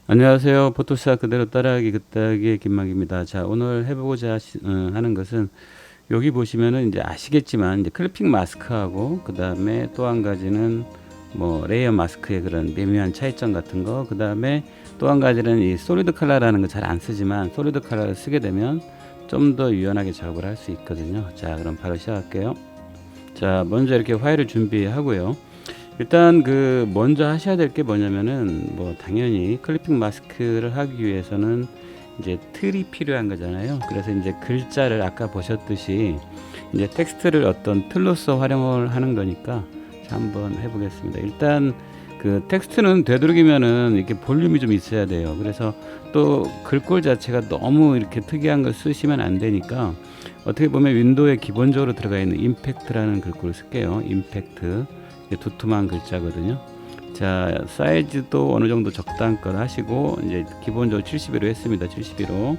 안녕하세요. 포토샵 그대로 따라하기 긋다기의 김학입니다. 자, 오늘 해보고자 하는 것은 여기 보시면은 이제 아시겠지만 이제 클리핑 마스크하고 그 다음에 또 한 가지는 뭐 레이어 마스크의 그런 미묘한 차이점 같은 거, 그 다음에 또 한 가지는 이 솔리드 컬러라는 거 잘 안 쓰지만 솔리드 컬러를 쓰게 되면 좀 더 유연하게 작업을 할 수 있거든요. 자, 그럼 바로 시작할게요. 자, 먼저 이렇게 파일을 준비하고요. 일단 그 먼저 하셔야 될 게 뭐냐면은 뭐 당연히 클리핑 마스크를 하기 위해서는 이제 틀이 필요한 거잖아요. 그래서 이제 글자를 아까 보셨듯이 이제 텍스트를 어떤 틀로서 활용을 하는 거니까 자, 한번 해보겠습니다. 일단 그 텍스트는 되도록이면은 이렇게 볼륨이 좀 있어야 돼요. 그래서 또 글꼴 자체가 너무 이렇게 특이한 걸 쓰시면 안 되니까 어떻게 보면 윈도우에 기본적으로 들어가 있는 임팩트라는 글꼴을 쓸게요. 임팩트. 두툼한 글자거든요. 자, 사이즈도 어느 정도 적당껏 하시고 이제 기본적으로 71로 했습니다. 71로.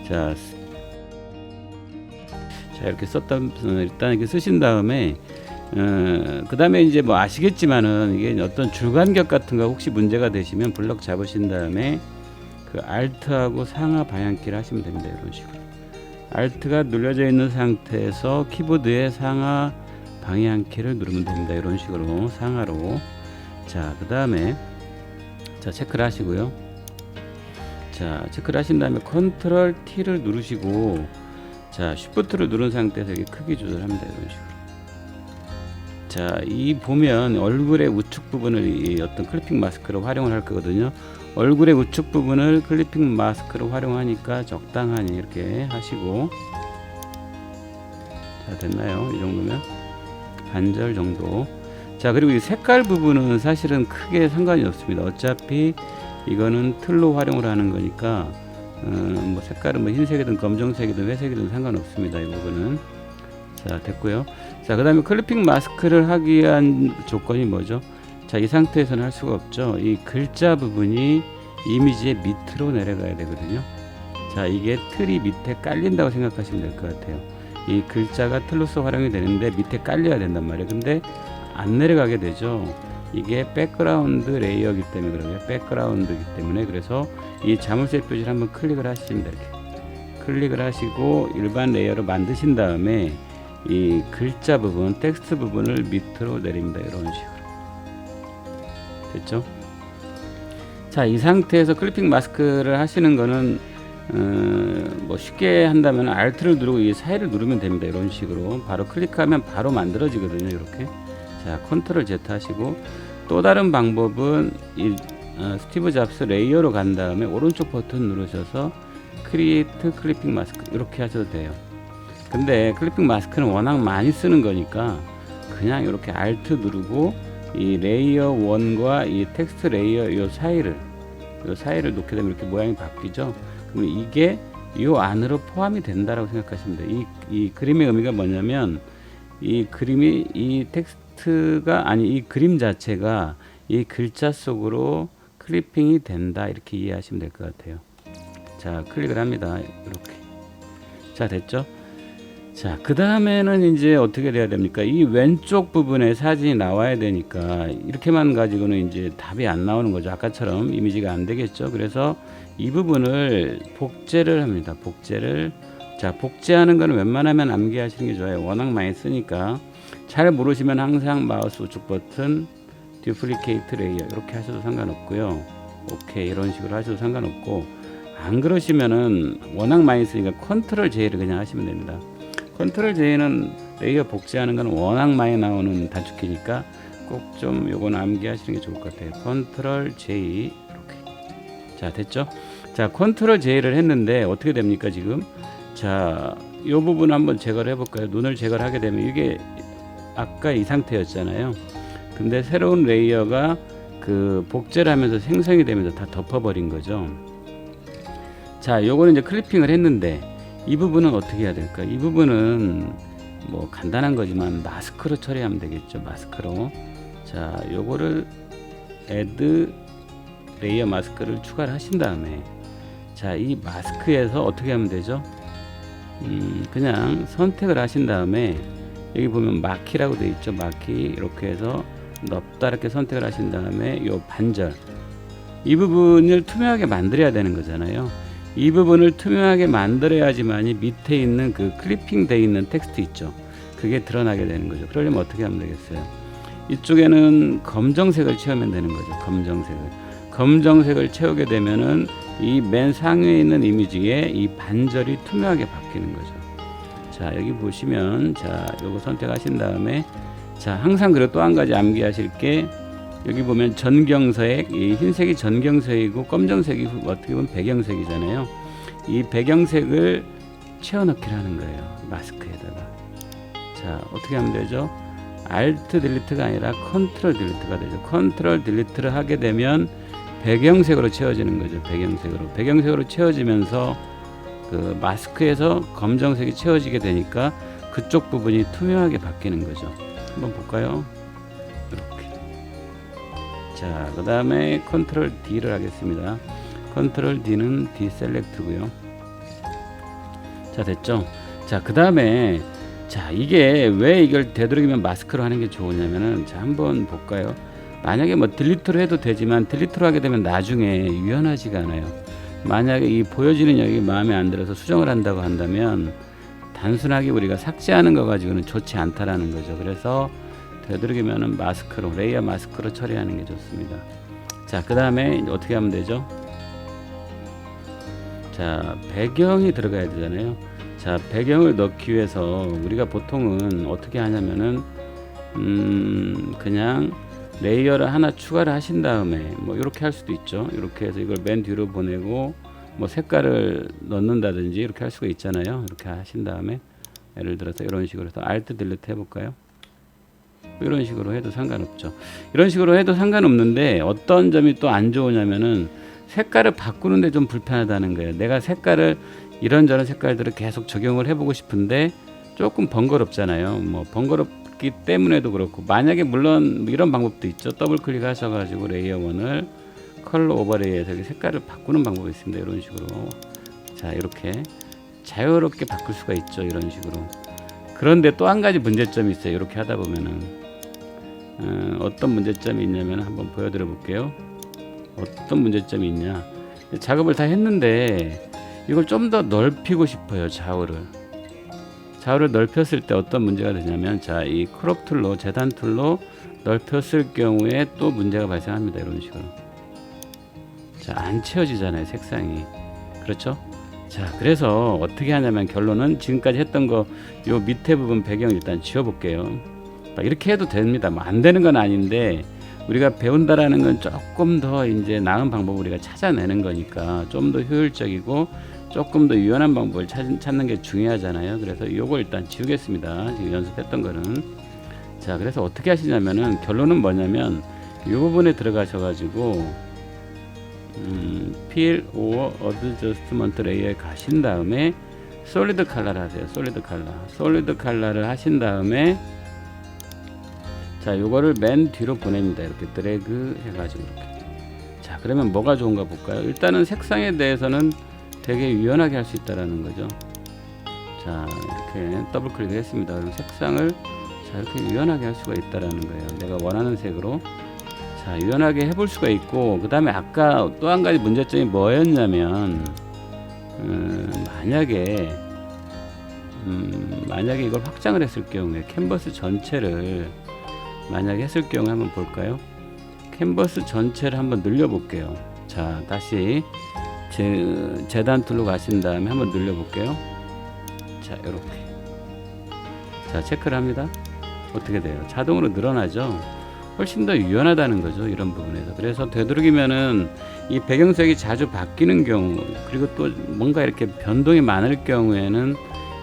자, 이렇게 일단 이렇게 쓰신 다음에 그 다음에 이제 뭐 아시겠지만은 이게 어떤 줄간격 같은 거 혹시 문제가 되시면 블럭 잡으신 다음에 그 Alt하고 상하 방향키를 하시면 됩니다. 이런 식으로. Alt가 눌려져 있는 상태에서 키보드의 상하 방향키를 누르면 됩니다. 이런 식으로 상하로. 자, 그 다음에 자, 체크를 하시고요. 자, 체크를 하신 다음에 컨트롤 T를 누르시고 자, 쉬프트를 누른 상태에서 이렇게 크기 조절합니다. 이런 식으로. 자, 이 보면 얼굴의 우측 부분을 이 어떤 클리핑 마스크로 활용을 할 거거든요. 얼굴의 우측 부분을 클리핑 마스크로 활용하니까 적당하니 이렇게 하시고 자, 됐나요? 이 정도면 반절 정도. 자, 그리고 이 색깔 부분은 사실은 크게 상관이 없습니다. 어차피 이거는 틀로 활용을 하는 거니까 뭐 색깔은 뭐 흰색이든 검정색이든 회색이든 상관없습니다. 이 부분은. 자, 됐고요. 자, 그 다음에 클리핑 마스크를 하기 위한 조건이 뭐죠? 자, 이 상태에서는 할 수가 없죠. 이 글자 부분이 이미지의 밑으로 내려가야 되거든요. 자, 이게 틀이 밑에 깔린다고 생각하시면 될 것 같아요. 이 글자가 틀로서 활용이 되는데 밑에 깔려야 된단 말이에요. 근데 안 내려가게 되죠. 이게 백그라운드 레이어이기 때문에 그러고요. 백그라운드이기 때문에. 그래서 이 자물쇠 표시를 한번 클릭을 하십니다. 이렇게 클릭을 하시고 일반 레이어로 만드신 다음에 이 글자 부분, 텍스트 부분을 밑으로 내립니다. 이런 식으로. 됐죠? 자, 이 상태에서 클리핑 마스크를 하시는 거는 뭐 쉽게 한다면 Alt를 누르고 이 사이를 누르면 됩니다. 이런 식으로 바로 클릭하면 바로 만들어지거든요. 이렇게. 자, 컨트롤 Z 하시고 또 다른 방법은 이 스티브 잡스 레이어로 간 다음에 오른쪽 버튼 누르셔서 크리에이트 클리핑 마스크 이렇게 하셔도 돼요. 근데 클리핑 마스크는 워낙 많이 쓰는 거니까 그냥 이렇게 Alt 누르고 이 레이어 1과 이 텍스트 레이어 요 사이를 놓게 되면 이렇게 모양이 바뀌죠. 그럼 이게 이 안으로 포함이 된다라고 생각하시면 돼요. 이 그림의 의미가 뭐냐면 이 그림이 이 텍스트가 아니 이 그림 자체가 이 글자 속으로 클리핑이 된다 이렇게 이해하시면 될 것 같아요. 자, 클릭을 합니다. 이렇게. 자, 됐죠? 자, 그 다음에는 이제 어떻게 돼야 됩니까? 이 왼쪽 부분에 사진이 나와야 되니까 이렇게만 가지고는 이제 답이 안 나오는 거죠. 아까처럼 이미지가 안 되겠죠. 그래서 이 부분을 복제를 합니다. 복제를. 자, 복제하는 거는 웬만하면 암기하시는 게 좋아요. 워낙 많이 쓰니까. 잘 모르시면 항상 마우스 우측 버튼 듀플리케이트 레이어 이렇게 하셔도 상관없고요. 오케이 이런 식으로 하셔도 상관없고, 안 그러시면은 워낙 많이 쓰니까 컨트롤 J를 그냥 하시면 됩니다. 컨트롤 J는 레이어 복제하는 건 워낙 많이 나오는 단축키니까 꼭 좀 요거는 암기하시는 게 좋을 것 같아요. 컨트롤 J 이렇게. 자, 됐죠? 자, 컨트롤 J를 했는데 어떻게 됩니까 지금? 자, 요 부분 한번 제거를 해볼까요? 눈을 제거를 하게 되면 이게 아까 이 상태였잖아요. 근데 새로운 레이어가 그 복제를 하면서 생성이 되면서 다 덮어버린 거죠. 자, 요거는 이제 클리핑을 했는데 이 부분은 어떻게 해야 될까? 이 부분은 뭐 간단한 거지만 마스크로 처리하면 되겠죠. 마스크로. 자, 요거를 add 레이어 마스크를 추가를 하신 다음에 자, 이 마스크에서 어떻게 하면 되죠? 그냥 선택을 하신 다음에 여기 보면 마키라고 되어 있죠. 마키 이렇게 해서 넓다 이렇게 선택을 하신 다음에 요 반절 이 부분을 투명하게 만들어야 되는 거잖아요. 이 부분을 투명하게 만들어야지만이 밑에 있는 그 클리핑 돼 있는 텍스트 있죠. 그게 드러나게 되는 거죠. 그러려면 어떻게 하면 되겠어요? 이쪽에는 검정색을 채우면 되는 거죠. 검정색을 채우게 되면은 이 맨 상위에 있는 이미지에 이 반절이 투명하게 바뀌는 거죠. 자, 여기 보시면, 자, 요거 선택하신 다음에, 자, 항상 그리고 또 한 가지 암기하실 게, 여기 보면 전경색, 이 흰색이 전경색이고 검정색이 어떻게 보면 배경색이잖아요. 이 배경색을 채워넣기를 하는 거예요. 마스크에다가. 자, 어떻게 하면 되죠? Alt 딜리트가 아니라 컨트롤 딜리트가 되죠. 컨트롤 딜리트를 하게 되면 배경색으로 채워지는 거죠. 배경색으로 채워지면서 그 마스크에서 검정색이 채워지게 되니까 그쪽 부분이 투명하게 바뀌는 거죠. 한번 볼까요? 이렇게. 자, 그 다음에 컨트롤 D를 하겠습니다. 컨트롤 D는 디셀렉트고요. 자, 됐죠? 자, 그 다음에, 자, 이게 왜 이걸 되도록이면 마스크로 하는 게 좋으냐면은, 자, 한번 볼까요? 만약에 뭐 딜리트로 해도 되지만 딜리트로 하게 되면 나중에 유연하지가 않아요. 만약에 이 보여지는 여기 마음에 안 들어서 수정을 한다고 한다면 단순하게 우리가 삭제하는 거 가지고는 좋지 않다라는 거죠. 그래서 되도록이면은 마스크로, 레이어 마스크로 처리하는 게 좋습니다. 자, 그 다음에 어떻게 하면 되죠? 자, 배경이 들어가야 되잖아요. 자, 배경을 넣기 위해서 우리가 보통은 어떻게 하냐면은 그냥 레이어를 하나 추가를 하신 다음에 뭐 이렇게 할 수도 있죠. 이렇게 해서 이걸 맨 뒤로 보내고 뭐 색깔을 넣는다든지 이렇게 할 수가 있잖아요. 이렇게 하신 다음에 예를 들어서 이런 식으로 해서 Alt 딜리트 해볼까요? 이런 식으로 해도 상관없죠. 이런 식으로 해도 상관없는데 어떤 점이 또 안 좋으냐면은 색깔을 바꾸는데 좀 불편하다는 거예요. 내가 색깔을 이런저런 색깔들을 계속 적용을 해보고 싶은데 조금 번거롭잖아요. 뭐 번거롭기 때문에도 그렇고, 만약에 물론 이런 방법도 있죠. 더블 클릭하셔가지고 레이어 1을 컬러 오버레이에서 색깔을 바꾸는 방법이 있습니다. 이런 식으로. 자, 이렇게 자유롭게 바꿀 수가 있죠. 이런 식으로. 그런데 또 한 가지 문제점이 있어요. 이렇게 하다 보면은 어떤 문제점이 있냐면 한번 보여드려 볼게요. 어떤 문제점이 있냐, 작업을 다 했는데 이걸 좀 더 넓히고 싶어요. 좌우를 넓혔을 때 어떤 문제가 되냐면, 자, 이 크롭 툴로, 재단 툴로 넓혔을 경우에 또 문제가 발생합니다. 이런 식으로. 자, 안 채워지잖아요, 색상이. 그렇죠? 자, 그래서 어떻게 하냐면 결론은 지금까지 했던 거 요 밑에 부분 배경 일단 지워볼게요. 이렇게 해도 됩니다. 뭐 안 되는 건 아닌데 우리가 배운다라는 건 조금 더 이제 나은 방법을 우리가 찾아내는 거니까 좀 더 효율적이고 조금 더 유연한 방법을 찾는 게 중요하잖아요. 그래서 요거 일단 지우겠습니다. 지금 연습했던 거는. 자, 그래서 어떻게 하시냐면은 결론은 뭐냐면 이 부분에 들어가셔가지고 Fill or Adjustment Layer에 가신 다음에 솔리드 컬러를 하세요. 솔리드 컬러를 하신 다음에, 자, 요거를 맨 뒤로 보냅니다. 이렇게 드래그 해가지고 이렇게. 자, 그러면 뭐가 좋은가 볼까요? 일단은 색상에 대해서는 되게 유연하게 할 수 있다라는 거죠. 자, 이렇게 더블 클릭을 했습니다. 그럼 색상을 자, 이렇게 유연하게 할 수가 있다라는 거예요. 내가 원하는 색으로 자, 유연하게 해볼 수가 있고, 그 다음에 아까 또 한 가지 문제점이 뭐였냐면 만약에 이걸 확장을 했을 경우에 캔버스 전체를 만약에 했을 경우에 한번 볼까요? 캔버스 전체를 한번 늘려 볼게요. 자, 다시 재단 툴로 가신 다음에 한번 늘려 볼게요. 자, 이렇게. 자, 체크를 합니다. 어떻게 돼요? 자동으로 늘어나죠. 훨씬 더 유연하다는 거죠, 이런 부분에서. 그래서 되도록이면은 이 배경색이 자주 바뀌는 경우, 그리고 또 뭔가 이렇게 변동이 많을 경우에는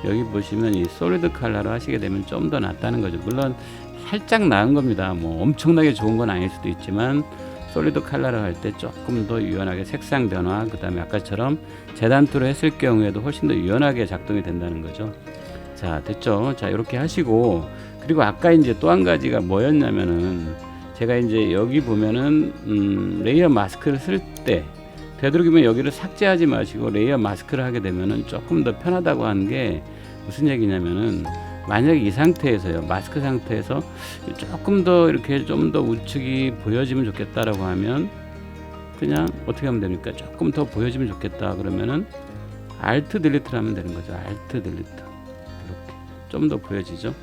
여기 보시면 이 솔리드 컬러로 하시게 되면 좀 더 낫다는 거죠. 물론 살짝 나은 겁니다. 뭐 엄청나게 좋은 건 아닐 수도 있지만 솔리드 컬러로 할 때 조금 더 유연하게 색상 변화, 그 다음에 아까처럼 재단 툴을 했을 경우에도 훨씬 더 유연하게 작동이 된다는 거죠. 자, 됐죠? 자, 이렇게 하시고, 그리고 아까 이제 또 한 가지가 뭐였냐면은 제가 이제 여기 보면은 레이어 마스크를 쓸 때 되도록이면 여기를 삭제하지 마시고 레이어 마스크를 하게 되면은 조금 더 편하다고 하는 게 무슨 얘기냐면은, 만약에 이 상태에서요, 마스크 상태에서 조금 더 이렇게 좀 더 우측이 보여지면 좋겠다라고 하면 그냥 어떻게 하면 됩니까? 조금 더 보여지면 좋겠다 그러면은 Alt 딜리트를 하면 되는 거죠. Alt 딜리트. 이렇게 좀 더 보여지죠.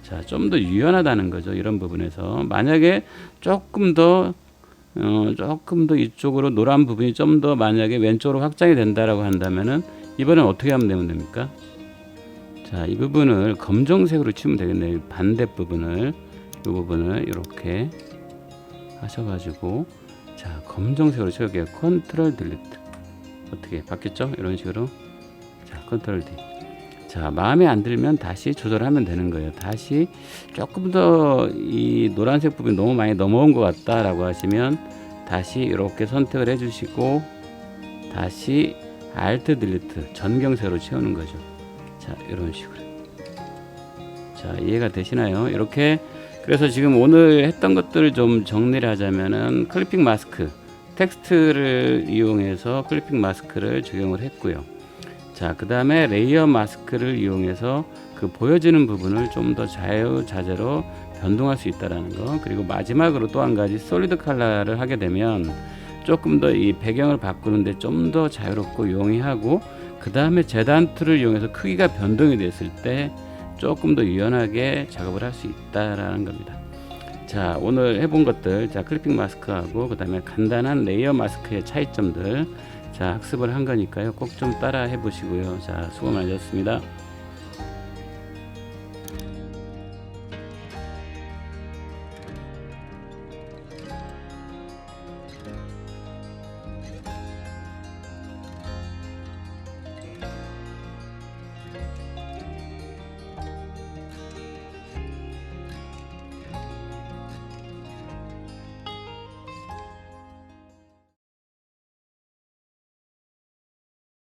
자, 좀 더 유연하다는 거죠. 이런 부분에서 만약에 조금 더 이쪽으로 노란 부분이 좀 더 만약에 왼쪽으로 확장이 된다라고 한다면은 이번엔 어떻게 하면 됩니까? 자, 이 부분을 검정색으로 치면 되겠네요. 이 반대 부분을, 이 부분을 이렇게 하셔가지고, 자, 검정색으로 쳐볼게요. 컨트롤 딜리트. 어떻게 바뀌었죠? 이런 식으로. 자, 컨트롤 D. 자, 마음에 안 들면 다시 조절하면 되는 거예요. 다시 조금 더 이 노란색 부분이 너무 많이 넘어온 것 같다라고 하시면 다시 이렇게 선택을 해주시고 다시 Alt 딜리트 전경색으로 채우는 거죠. 자, 이런 식으로. 자, 이해가 되시나요? 이렇게. 그래서 지금 오늘 했던 것들을 좀 정리를 하자면은 클리핑 마스크, 텍스트를 이용해서 클리핑 마스크를 적용을 했고요. 자, 그 다음에 레이어 마스크를 이용해서 그 보여지는 부분을 좀 더 자유자재로 변동할 수 있다라는 거. 그리고 마지막으로 또 한 가지 솔리드 컬러를 하게 되면 조금 더 이 배경을 바꾸는데 좀 더 자유롭고 용이하고, 그 다음에 재단 툴을 이용해서 크기가 변동이 됐을 때 조금 더 유연하게 작업을 할 수 있다라는 겁니다. 자, 오늘 해본 것들, 자, 클리핑 마스크하고 그 다음에 간단한 레이어 마스크의 차이점들, 자, 학습을 한 거니까요. 꼭 좀 따라 해보시고요. 자, 수고 많으셨습니다.